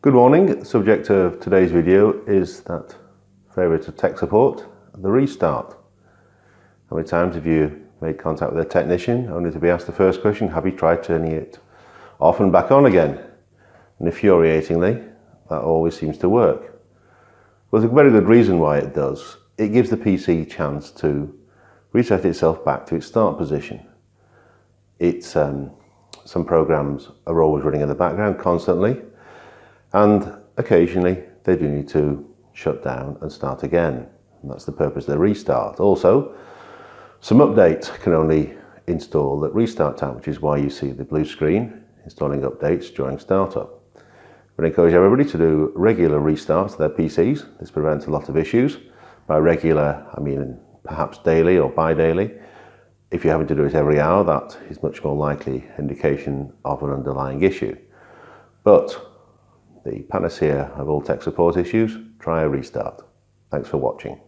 Good morning. The subject of today's video is that favourite of tech support, the restart. How many times have you made contact with a technician only to be asked the first question, have you tried turning it off and back on again? And infuriatingly, that always seems to work. Well, there's a very good reason why it does. It gives the PC a chance to reset itself back to its start position. Some programs are always running in the background constantly, and occasionally they do need to shut down and start again. And that's the purpose of the restart. Also, some updates can only install at restart time, which is why you see the blue screen installing updates during startup. I encourage everybody to do regular restarts of their PCs. This prevents a lot of issues. By regular, I mean perhaps daily or bi-daily. If you're having to do it every hour, that is much more likely indication of an underlying issue. But the panacea of all tech support issues, try a restart. Thanks for watching.